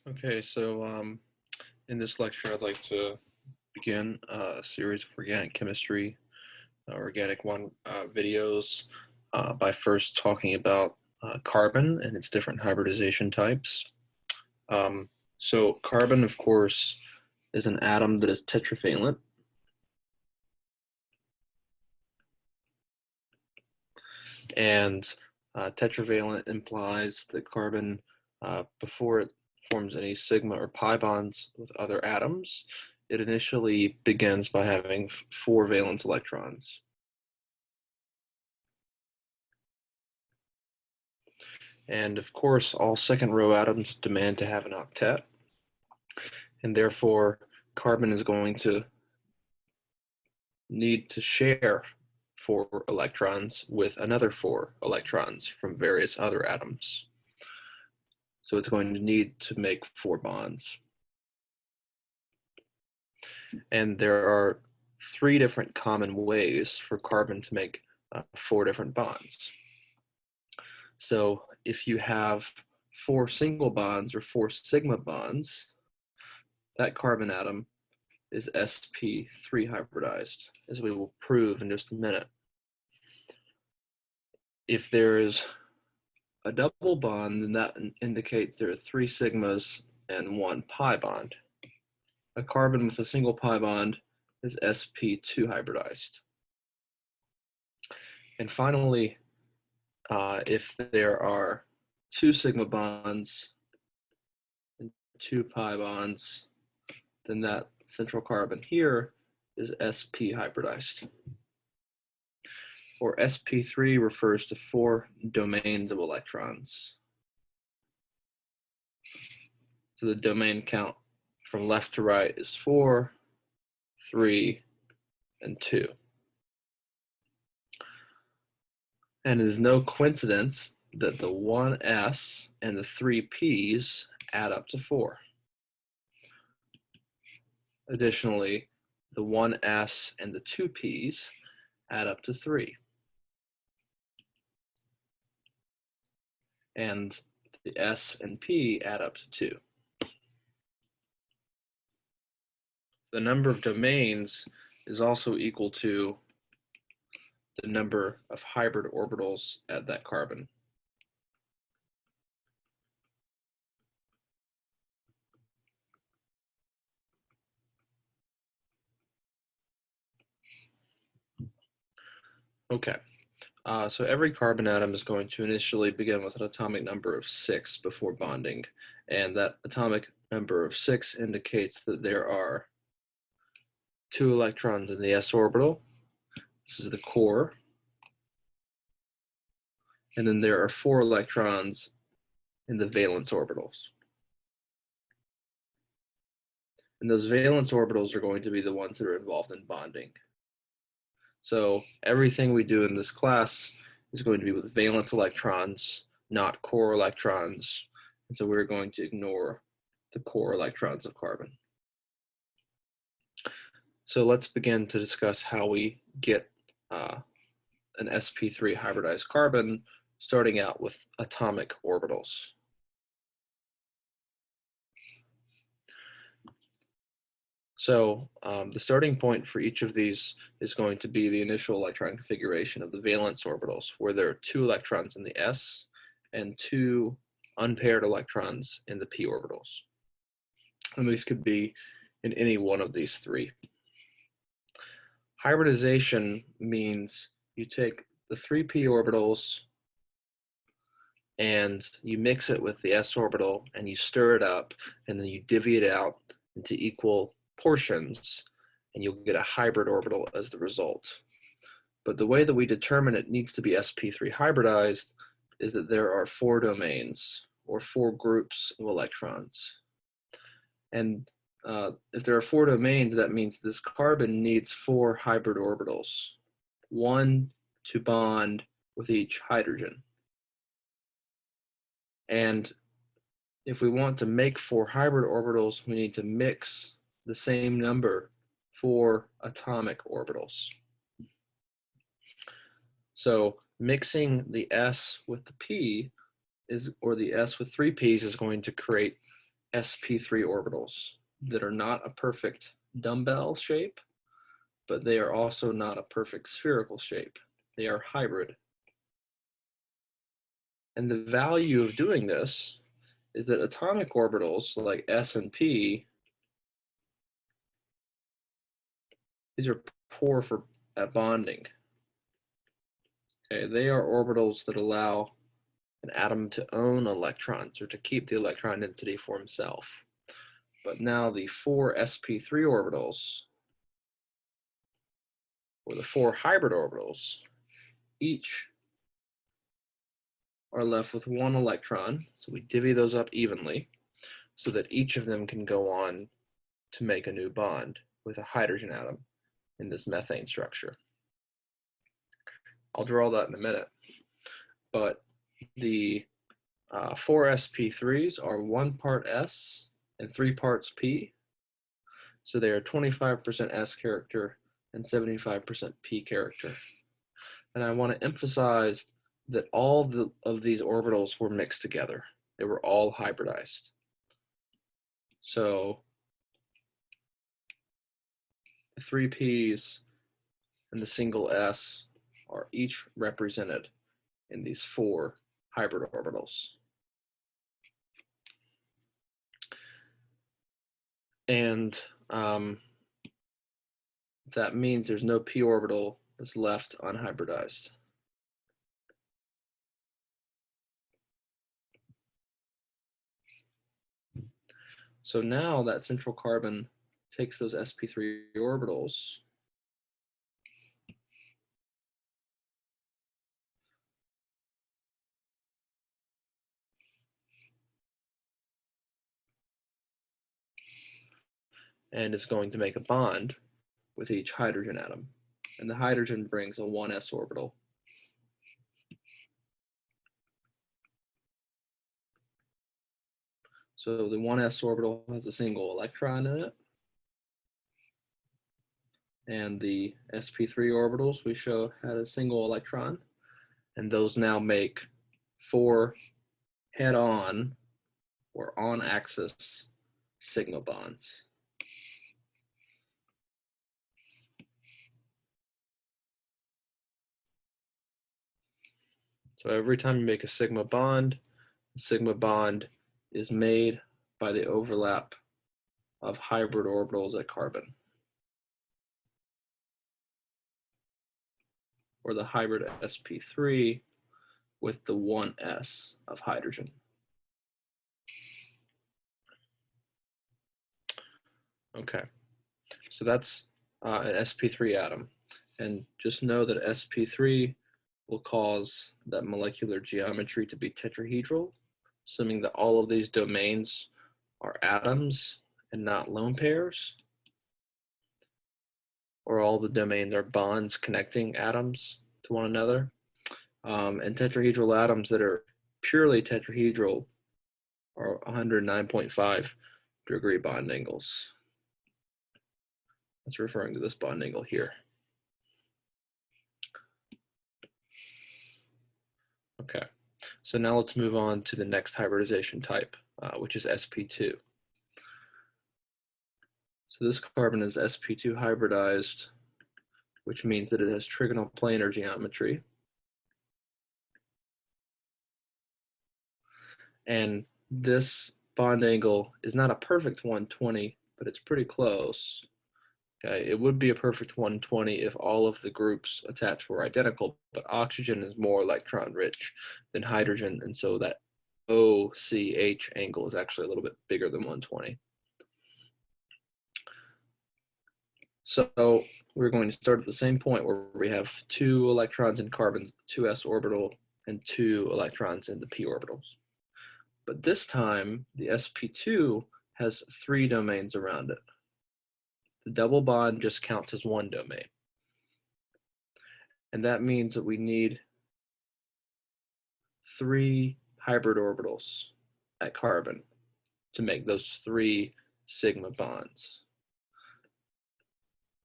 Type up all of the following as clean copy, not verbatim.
Okay, so in this lecture, I'd like to begin a series of organic chemistry, organic one videos by first talking about carbon and its different hybridization types. So carbon, of course, is an atom that is tetravalent. And tetravalent implies that carbon, before it forms any sigma or pi bonds with other atoms, it initially begins by having 4 valence electrons. And of course, all second row atoms demand to have an octet, and therefore carbon is going to need to share 4 electrons with another 4 electrons from various other atoms. So it's going to need to make 4 bonds. And there are 3 different common ways for carbon to make 4 different bonds. So if you have 4 single bonds or 4 sigma bonds, that carbon atom is sp3 hybridized, as we will prove in just a minute. If there is a double bond, then that indicates there are 3 sigmas and 1 pi bond. A carbon with a single pi bond is sp2 hybridized. And finally, if there are 2 sigma bonds and 2 pi bonds, then that central carbon here is sp hybridized. Or sp3 refers to 4 domains of electrons. So the domain count from left to right is 4, 3, and 2. And it is no coincidence that the 1s and the 3 p's add up to 4. Additionally, the 1s and the 2 p's add up to 3. And the s and p add up to 2. The number of domains is also equal to the number of hybrid orbitals at that carbon. Okay, so every carbon atom is going to initially begin with an atomic number of 6 before bonding, and that atomic number of 6 indicates that there are 2 electrons in the s orbital. This is the core. And then there are 4 electrons in the valence orbitals. And those valence orbitals are going to be the ones that are involved in bonding. So everything we do in this class is going to be with valence electrons, not core electrons. And so we're going to ignore the core electrons of carbon. So let's begin to discuss how we get an sp3 hybridized carbon, starting out with atomic orbitals. So the starting point for each of these is going to be the initial electron configuration of the valence orbitals, where there are 2 electrons in the s and 2 unpaired electrons in the p orbitals. And these could be in any one of these 3. Hybridization means you take the 3p orbitals and you mix it with the s orbital and you stir it up, and then you divvy it out into equal portions, and you'll get a hybrid orbital as the result. But the way that we determine it needs to be sp3 hybridized is that there are 4 domains, or 4 groups of electrons. And if there are 4 domains, that means this carbon needs 4 hybrid orbitals, 1 to bond with each hydrogen. And if we want to make 4 hybrid orbitals, we need to mix the same number 4 atomic orbitals. So mixing the s with the p or the s with 3 p's is going to create sp3 orbitals that are not a perfect dumbbell shape, but they are also not a perfect spherical shape. They are hybrid. And the value of doing this is that atomic orbitals like s and p, these are poor at bonding. Okay, they are orbitals that allow an atom to own electrons or to keep the electron density for himself. But now the 4 sp3 orbitals, or the 4 hybrid orbitals, each are left with 1 electron. So we divvy those up evenly so that each of them can go on to make a new bond with a hydrogen atom in this methane structure. I'll draw that in a minute. But the 4 sp3s are 1 part S and 3 parts P. So they are 25% S character and 75% P character. And I want to emphasize that all of these orbitals were mixed together. They were all hybridized. So the 3 P's and the single S are each represented in these 4 hybrid orbitals. And that means there's no p orbital that's left unhybridized. So now that central carbon takes those sp3 orbitals and is going to make a bond with each hydrogen atom. And the hydrogen brings a 1s orbital. So the 1s orbital has a single electron in it. And the sp3 orbitals we showed had a single electron. And those now make 4 head-on or on-axis sigma bonds. So every time you make a sigma bond, the sigma bond is made by the overlap of hybrid orbitals at carbon, or the hybrid sp3 with the 1s of hydrogen. Okay, so that's an sp3 atom. And just know that sp3 will cause that molecular geometry to be tetrahedral, assuming that all of these domains are atoms and not lone pairs, or all the domains are bonds connecting atoms to one another. And tetrahedral atoms that are purely tetrahedral are 109.5 degree bond angles. That's referring to this bond angle here. Okay, so now let's move on to the next hybridization type, which is sp2. So this carbon is sp2 hybridized, which means that it has trigonal planar geometry. And this bond angle is not a perfect 120, but it's pretty close. Okay, it would be a perfect 120 if all of the groups attached were identical, but oxygen is more electron rich than hydrogen, and so that OCH angle is actually a little bit bigger than 120. So we're going to start at the same point where we have 2 electrons in carbon's 2s orbital and 2 electrons in the p orbitals. But this time, the sp2 has 3 domains around it. The double bond just counts as 1 domain. And that means that we need 3 hybrid orbitals at carbon to make those 3 sigma bonds.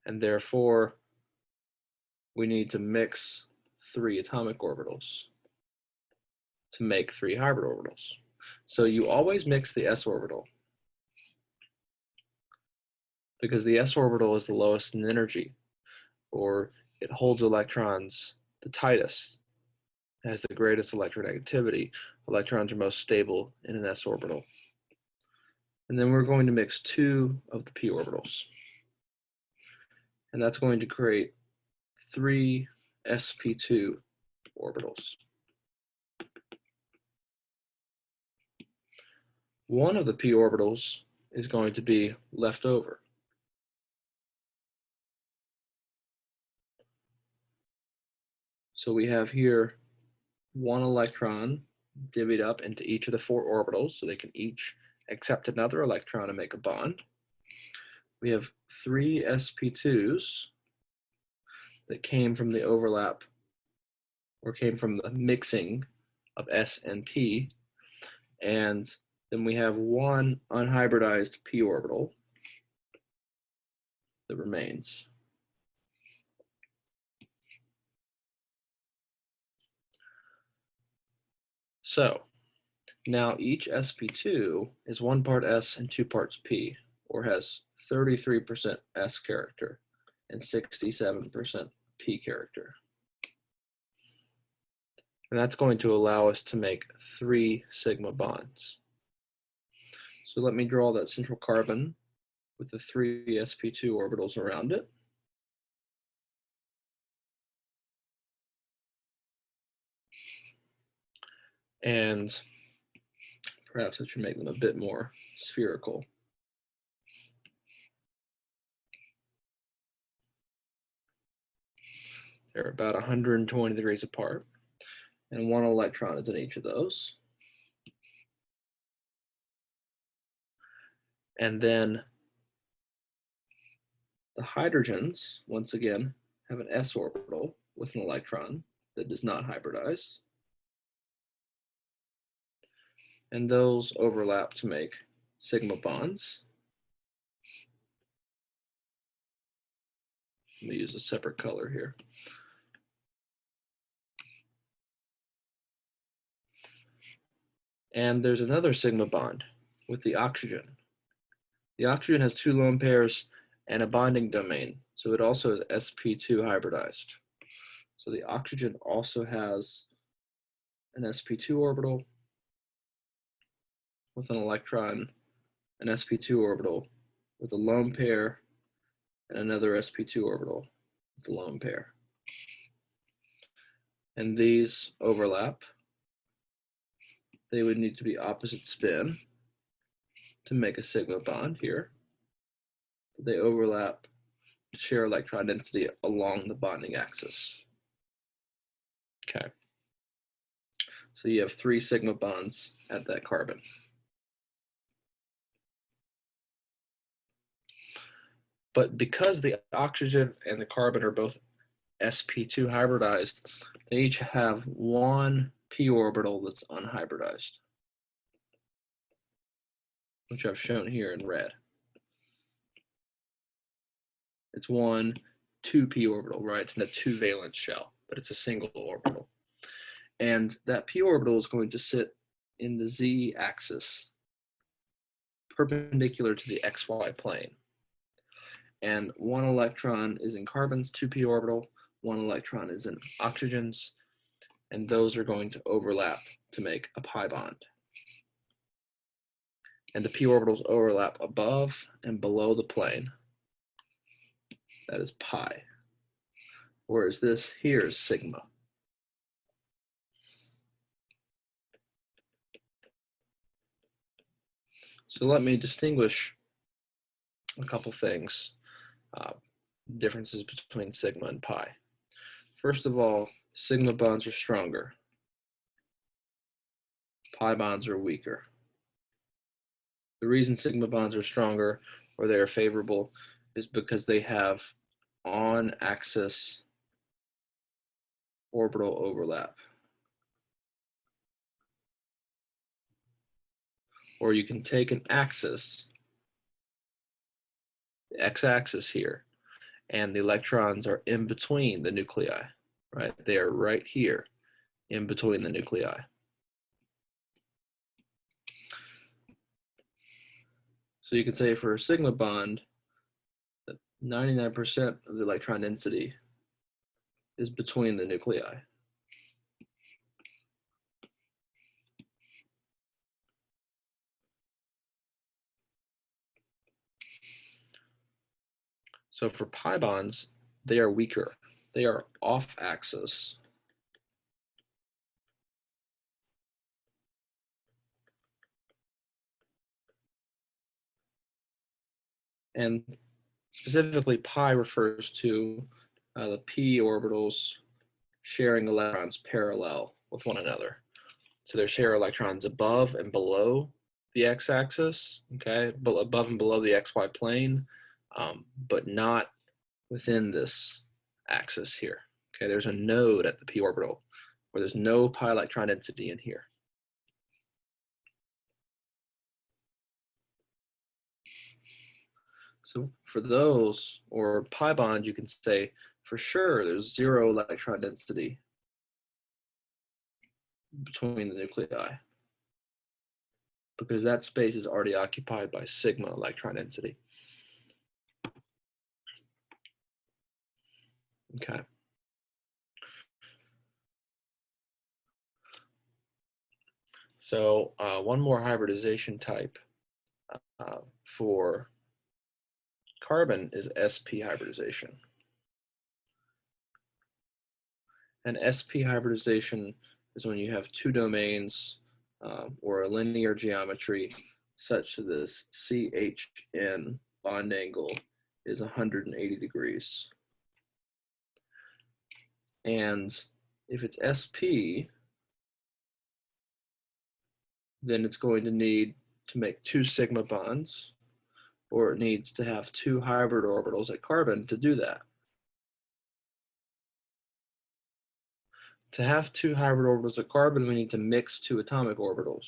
And therefore, we need to mix 3 atomic orbitals to make 3 hybrid orbitals. So you always mix the s orbital because the s orbital is the lowest in energy, or it holds electrons the tightest, has the greatest electronegativity. Electrons are most stable in an s orbital. And then we're going to mix 2 of the p orbitals. And that's going to create 3 sp2 orbitals. One of the p orbitals is going to be left over. So we have here 1 electron divvied up into each of the 4 orbitals, so they can each accept another electron and make a bond. We have 3 sp2s that came from the overlap, or came from the mixing of s and p, and then we have 1 unhybridized p orbital that remains. So now each sp2 is 1 part s and 2 parts p, or has 33% s character and 67% p character. And that's going to allow us to make 3 sigma bonds. So let me draw that central carbon with the 3 sp2 orbitals around it. And perhaps I should make them a bit more spherical. They're about 120 degrees apart, and 1 electron is in each of those. And then the hydrogens, once again, have an s orbital with an electron that does not hybridize. And those overlap to make sigma bonds. Let me use a separate color here. And there's another sigma bond with the oxygen. The oxygen has 2 lone pairs and a bonding domain, so it also is sp2 hybridized. So the oxygen also has an sp2 orbital with an electron, an sp2 orbital with a lone pair, and another sp2 orbital with a lone pair. And these overlap. They would need to be opposite spin to make a sigma bond here. They overlap to share electron density along the bonding axis. Okay. So you have 3 sigma bonds at that carbon. But because the oxygen and the carbon are both sp2 hybridized, they each have 1 p orbital that's unhybridized, which I've shown here in red. It's 1 2p orbital, right? It's in a 2 valence shell, but it's a single orbital. And that p orbital is going to sit in the z-axis, perpendicular to the xy plane. And 1 electron is in carbon's 2p orbital, 1 electron is in oxygen's, and those are going to overlap to make a pi bond. And the p orbitals overlap above and below the plane. That is pi. Whereas this here is sigma. So let me distinguish a couple things, differences between sigma and pi. First of all, sigma bonds are stronger. Pi bonds are weaker. The reason sigma bonds are stronger, or they are favorable, is because they have on-axis orbital overlap. Or you can take an axis, the x-axis here, and the electrons are in between the nuclei, right? They are right here, in between the nuclei. So you can say for a sigma bond, 99% of the electron density is between the nuclei. So for pi bonds, they are weaker. They are off-axis. And specifically, pi refers to the p orbitals sharing electrons parallel with one another. So they share electrons above and below the x-axis, okay, but above and below the xy plane, but not within this axis here. Okay, there's a node at the p orbital where there's no pi electron density in here. So for those, or pi bond, you can say for sure there's 0 electron density between the nuclei because that space is already occupied by sigma electron density. Okay. So one more hybridization type for carbon is sp hybridization. And sp hybridization is when you have two domains or a linear geometry such that this CHN bond angle is 180 degrees. And if it's sp, then it's going to need to make two sigma bonds, or it needs to have two hybrid orbitals at carbon to do that. To have two hybrid orbitals at carbon, we need to mix two atomic orbitals.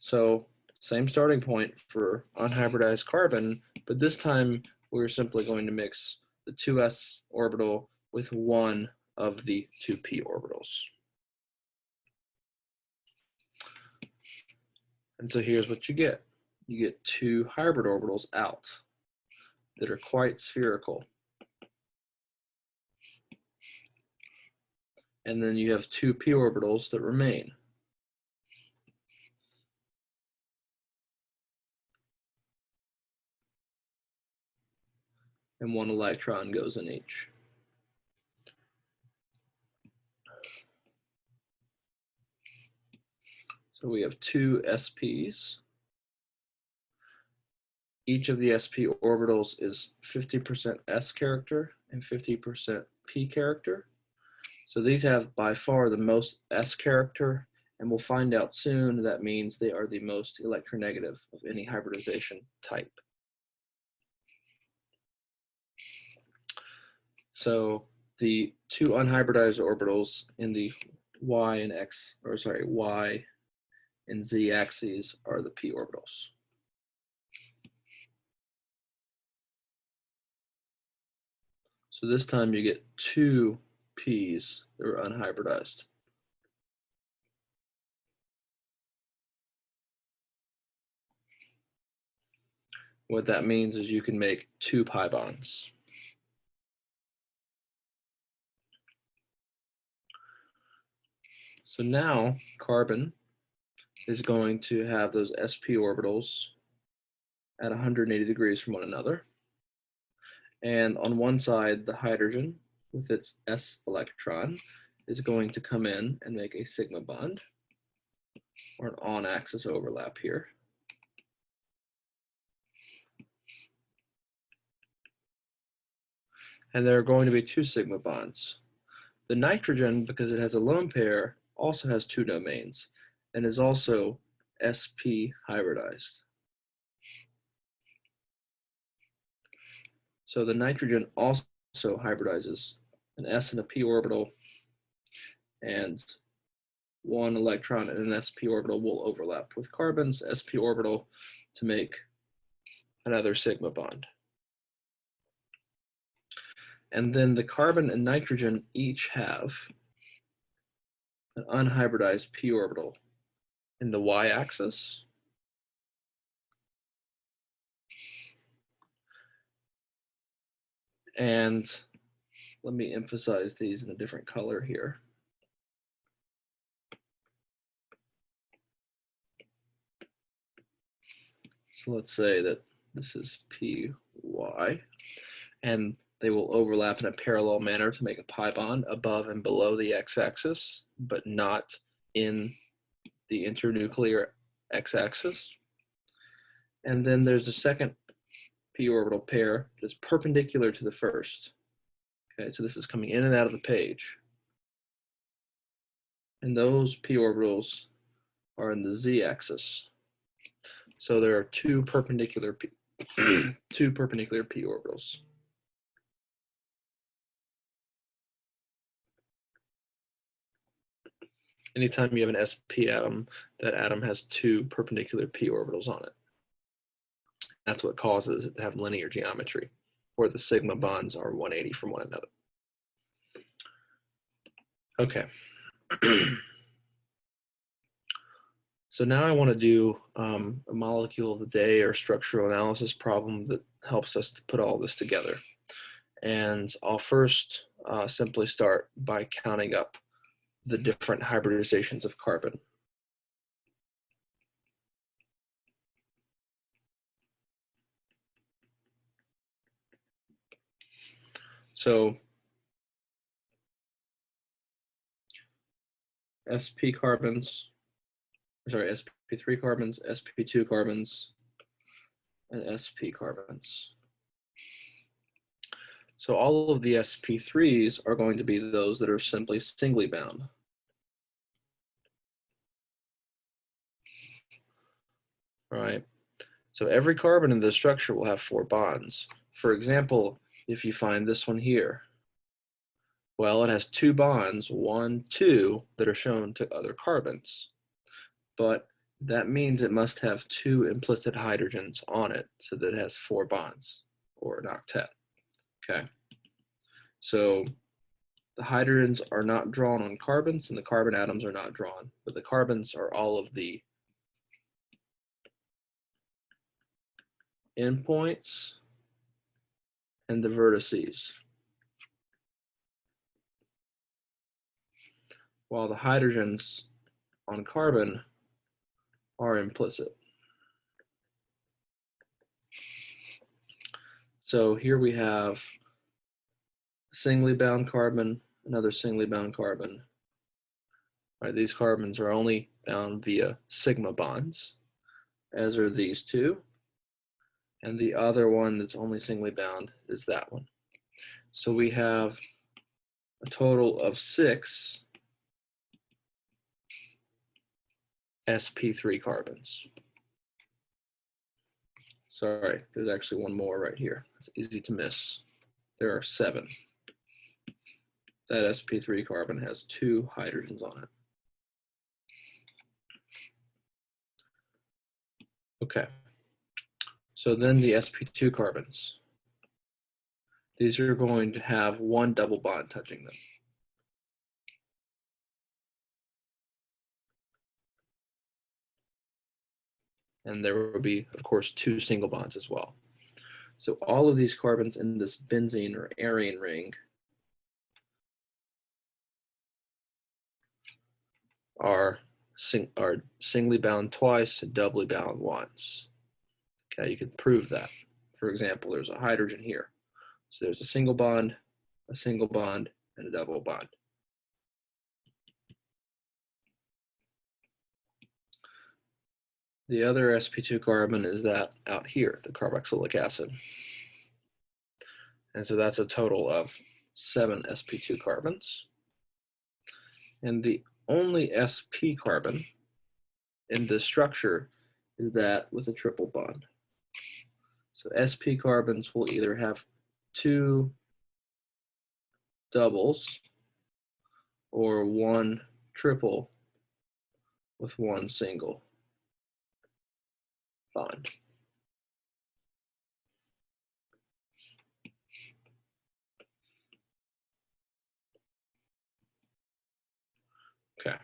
So same starting point for unhybridized carbon, but this time we're simply going to mix the 2s orbital with one of the 2p orbitals. And so here's what you get. You get two hybrid orbitals out that are quite spherical. And then you have two p orbitals that remain. And one electron goes in each. So we have two SPs. Each of the SP orbitals is 50% S character and 50% P character. So these have by far the most S character, and we'll find out soon that means they are the most electronegative of any hybridization type. So the two unhybridized orbitals in the Y and Z axes are the P orbitals. So this time you get two P's that are unhybridized. What that means is you can make two pi bonds. So now carbon is going to have those sp orbitals at 180 degrees from one another. And on one side, the hydrogen with its s electron is going to come in and make a sigma bond, or an on-axis overlap here. And there are going to be two sigma bonds. The nitrogen, because it has a lone pair, also has two domains and is also sp hybridized. So the nitrogen also hybridizes an s and a p orbital, and one electron in an sp orbital will overlap with carbon's sp orbital to make another sigma bond. And then the carbon and nitrogen each have an unhybridized p orbital in the y-axis And let me emphasize these in a different color here. So let's say that this is Py, and they will overlap in a parallel manner to make a pi bond above and below the x-axis, but not in the internuclear x-axis. And then there's a second p orbital pair that's perpendicular to the first. Okay, so this is coming in and out of the page. And those p orbitals are in the z-axis. So there are two perpendicular p orbitals. Anytime you have an sp atom, that atom has two perpendicular p orbitals on it. That's what causes it to have linear geometry, where the sigma bonds are 180 from one another. Okay. So now I want to do a molecule of the day or structural analysis problem that helps us to put all this together. And I'll first simply start by counting up the different hybridizations of carbon. So sp carbons, sorry, sp3 carbons, sp2 carbons, and sp carbons. So all of the sp3s are going to be those that are simply singly bound. All right. So every carbon in this structure will have 4 bonds. For example, if you find this one here, well, it has 2 bonds, 1, 2, that are shown to other carbons. But that means it must have 2 implicit hydrogens on it, so that it has 4 bonds, or an octet. Okay. So the hydrogens are not drawn on carbons, and the carbon atoms are not drawn, but the carbons are all of the endpoints and the vertices, while the hydrogens on carbon are implicit. So here we have a singly bound carbon, another singly bound carbon. Right, these carbons are only bound via sigma bonds, as are these two. And the other one that's only singly bound is that one. So we have a total of 6 sp3 carbons. Sorry, there's actually one more right here. It's easy to miss. There are 7. That sp3 carbon has 2 hydrogens on it. Okay, so then the sp2 carbons. These are going to have 1 double bond touching them. And there will be, of course, 2 single bonds as well. So all of these carbons in this benzene or arene ring are singly bound twice, doubly bound once. Okay, you can prove that. For example, there's a hydrogen here. So there's a single bond, and a double bond. The other sp2 carbon is that out here, the carboxylic acid. And so that's a total of 7 sp2 carbons. And the only sp carbon in this structure is that with a triple bond. So sp carbons will either have 2 doubles or 1 triple with 1 single bond. Okay.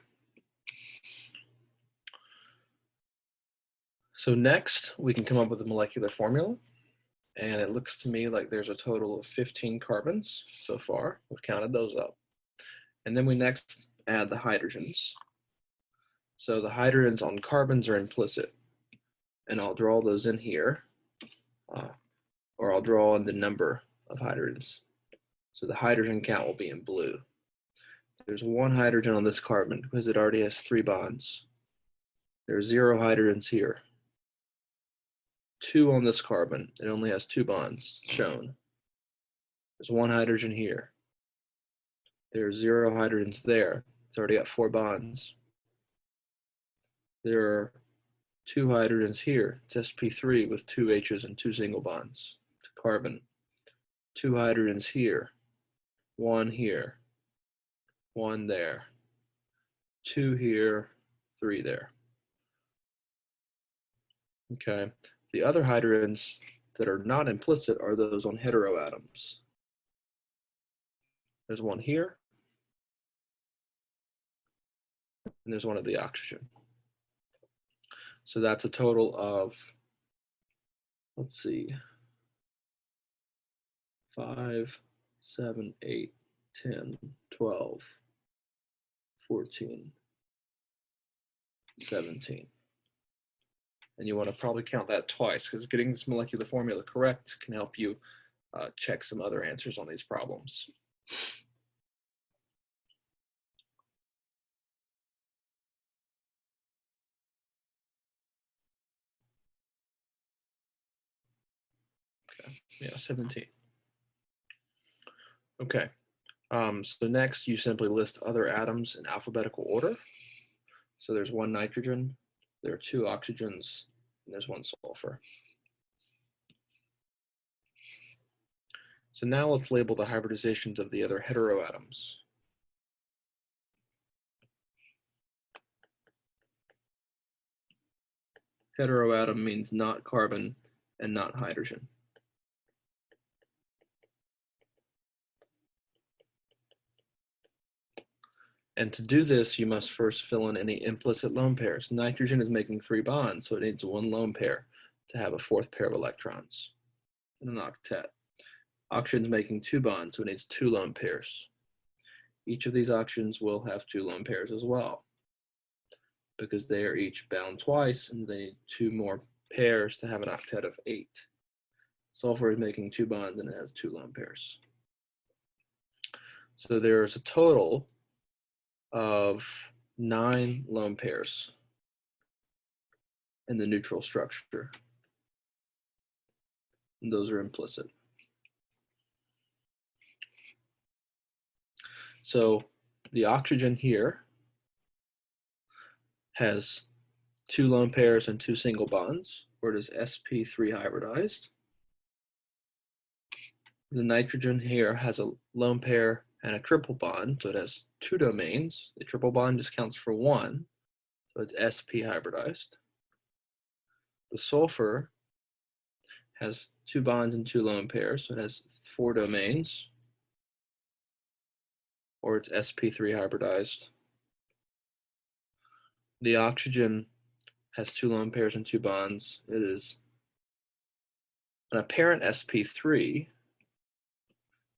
So next, we can come up with a molecular formula. And it looks to me like there's a total of 15 carbons so far. We've counted those up. And then we next add the hydrogens. So the hydrogens on carbons are implicit. And I'll draw those in here, or I'll draw in the number of hydrogens. So the hydrogen count will be in blue. There's one hydrogen on this carbon because it already has 3 bonds. There's 0 hydrogens here. 2 on this carbon, it only has 2 bonds shown. There's 1 hydrogen here. There's 0 hydrogens there. It's already got 4 bonds. There are 2 hydrogens here. It's sp3 with 2 H's and 2 single bonds to carbon. 2 hydrogens here. 1 here. 1 there. 2 here. 3 there. Okay. The other hydrogens that are not implicit are those on heteroatoms. There's 1 here. And there's 1 of the oxygen. So that's a total of, let's see, 5, 7, 8, 10, 12, 14, 17. And you want to probably count that twice because getting this molecular formula correct can help you check some other answers on these problems. Okay, yeah, 17. Okay, so next you simply list other atoms in alphabetical order. So there's 1 nitrogen, there are 2 oxygens, and there's 1 sulfur. So now let's label the hybridizations of the other heteroatoms. Heteroatom means not carbon and not hydrogen. And to do this, you must first fill in any implicit lone pairs. Nitrogen is making 3 bonds, so it needs 1 lone pair to have a 4th pair of electrons in an octet. Oxygen is making 2 bonds, so it needs 2 lone pairs. Each of these oxygens will have 2 lone pairs as well, because they are each bound twice, and they need 2 more pairs to have an octet of 8. Sulfur is making 2 bonds, and it has 2 lone pairs. So there's a total of 9 lone pairs in the neutral structure. And those are implicit. So the oxygen here has 2 lone pairs and 2 single bonds, where it is sp3 hybridized. The nitrogen here has a lone pair and a triple bond, so it has 2 domains. The triple bond just counts for 1, so it's sp hybridized. The sulfur has 2 bonds and 2 lone pairs, so it has 4 domains, or it's sp3 hybridized. The oxygen has 2 lone pairs and 2 bonds. It is an apparent sp3,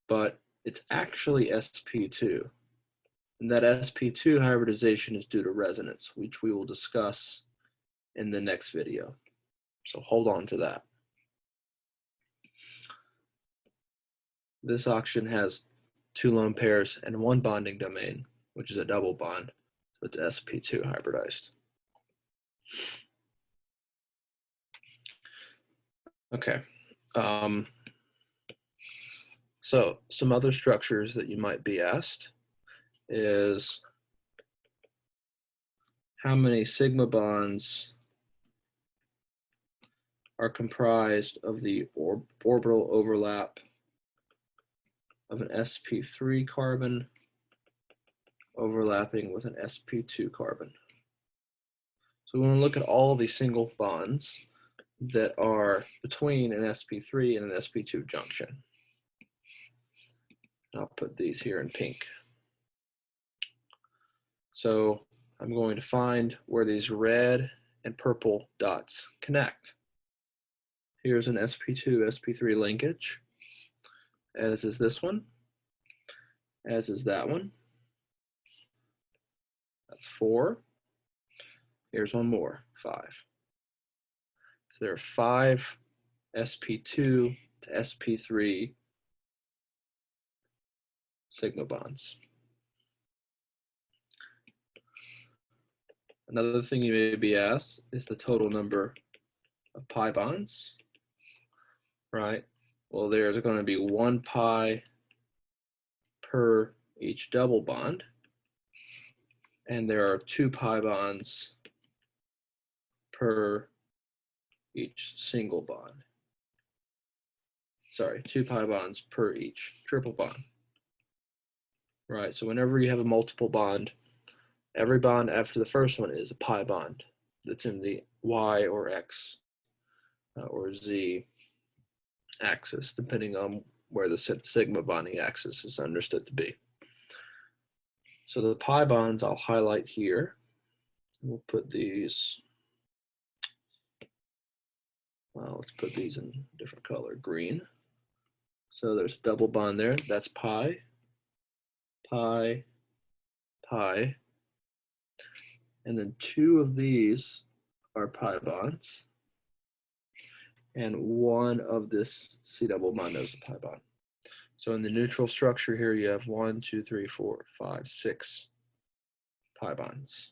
but it's actually sp2. And that sp2 hybridization is due to resonance, which we will discuss in the next video. So hold on to that. This oxygen has 2 lone pairs and 1 bonding domain, which is a double bond, so it's sp2 hybridized. Okay. So some other structures that you might be asked is how many sigma bonds are comprised of the orbital overlap of an sp3 carbon overlapping with an sp2 carbon. So we want to look at all the single bonds that are between an sp3 and an sp2 junction. I'll put these here in pink. So I'm going to find where these red and purple dots connect. Here's an sp2, sp3 linkage, as is this one, as is that one. That's 4. Here's one more, 5. So there are 5 sp2 to sp3 sigma bonds. Another thing you may be asked is the total number of pi bonds, right? Well, there's going to be 1 pi per each double bond, and there are 2 pi bonds per each single bond. Sorry, 2 pi bonds per each triple bond. Right, so whenever you have a multiple bond, every bond after the first one is a pi bond that's in the y or x or z axis, depending on where the sigma bonding axis is understood to be. So the pi bonds I'll highlight here. We'll put these, well, let's put these in a different color, green. So there's a double bond there, that's pi, pi, pi. And then 2 of these are pi bonds. And 1 of this C double bond is a pi bond. So in the neutral structure here, you have 1, 2, 3, 4, 5, 6 pi bonds.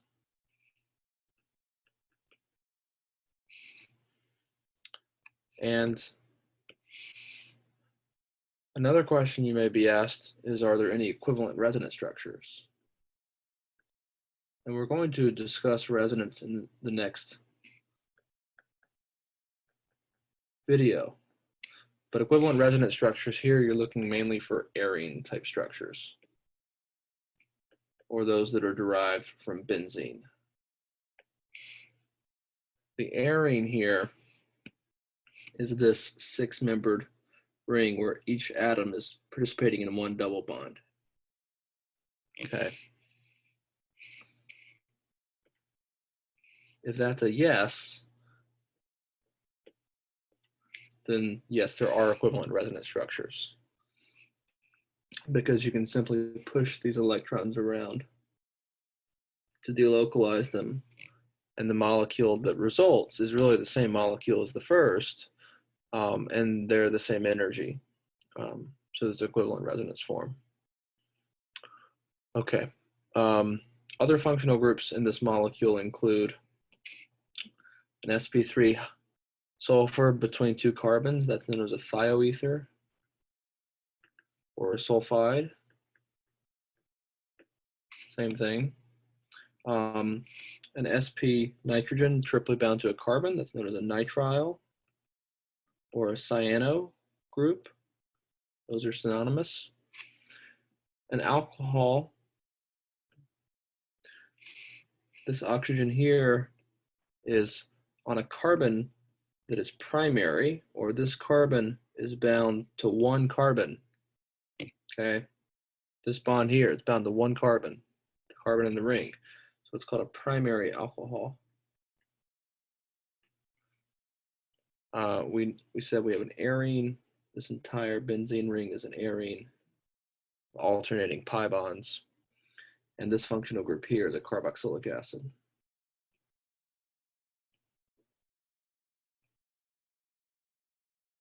And another question you may be asked is, are there any equivalent resonance structures? And we're going to discuss resonance in the next video. But equivalent resonance structures here, you're looking mainly for arene type structures, or those that are derived from benzene. The arene here is this 6-membered ring where each atom is participating in 1 double bond. Okay. If that's a yes, then yes, there are equivalent resonance structures, because you can simply push these electrons around to delocalize them, and the molecule that results is really the same molecule as the first, and they're the same energy. So there's equivalent resonance form. Okay. Other functional groups in this molecule include an sp3 sulfur between 2 carbons, that's known as a thioether or a sulfide. Same thing. An sp nitrogen triply bound to a carbon, that's known as a nitrile or a cyano group. Those are synonymous. An alcohol, this oxygen here is on a carbon that is primary, or this carbon is bound to 1 carbon. Okay, this bond here, it's bound to 1 carbon, the carbon in the ring. So it's called a primary alcohol. We said we have an arene. This entire benzene ring is an arene, alternating pi bonds. And this functional group here is a carboxylic acid.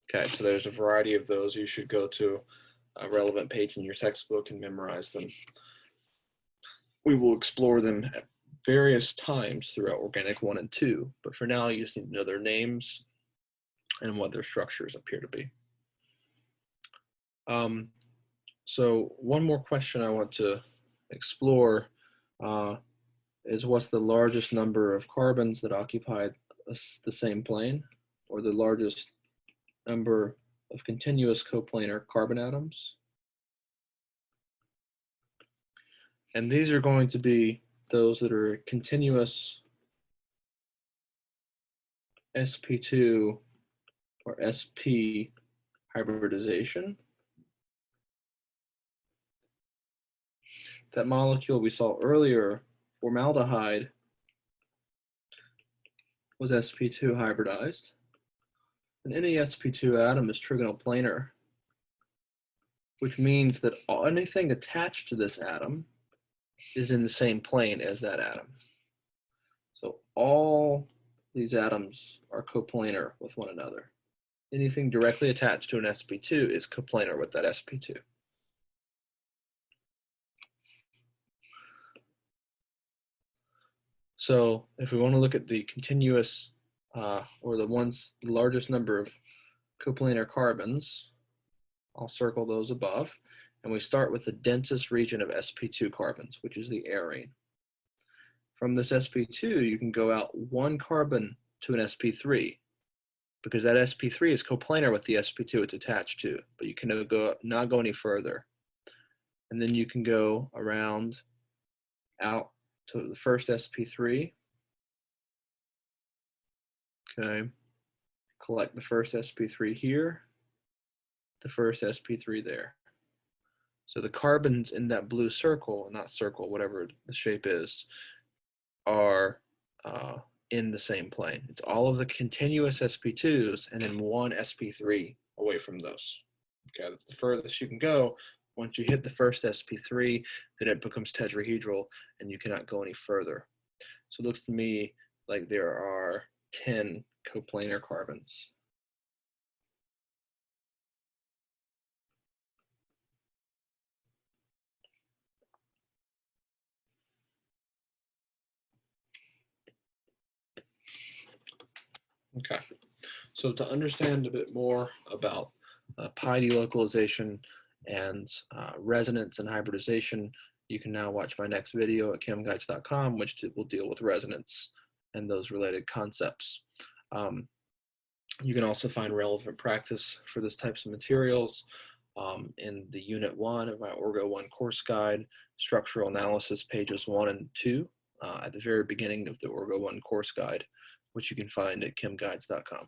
Okay, so there's a variety of those. You should go to a relevant page in your textbook and memorize them. We will explore them at various times throughout Organic 1 and 2, but for now you just need to know their names and what their structures appear to be. So one more question I want to explore is, what's the largest number of carbons that occupy the same plane, or the largest number of continuous coplanar carbon atoms? And these are going to be those that are continuous sp2 or sp hybridization. That molecule we saw earlier, formaldehyde, was sp2 hybridized. And any sp2 atom is trigonal planar, which means that anything attached to this atom is in the same plane as that atom. So all these atoms are coplanar with one another. Anything directly attached to an sp2 is coplanar with that sp2. So if we want to look at the continuous or the largest number of coplanar carbons, I'll circle those above, and we start with the densest region of sp2 carbons, which is the arene. From this sp2, you can go out one carbon to an sp3, because that sp3 is coplanar with the sp2 it's attached to, but you can not go any further. And then you can go around out to the first sp3. Okay, collect the first sp3 here, the first sp3 there. So the carbons in that blue circle, not circle, whatever the shape is, are in the same plane. It's all of the continuous sp2s and then one sp3 away from those. Okay, that's the furthest you can go. Once you hit the first sp3, then it becomes tetrahedral and you cannot go any further. So it looks to me like there are 10 coplanar carbons. Okay, so to understand a bit more about pi delocalization and resonance and hybridization, you can now watch my next video at chemguides.com, which will deal with resonance and those related concepts. You can also find relevant practice for this types of materials in the Unit 1 of my Orgo 1 course guide, Structural Analysis, pages 1 and 2, at the very beginning of the Orgo 1 course guide, which you can find at chemguides.com.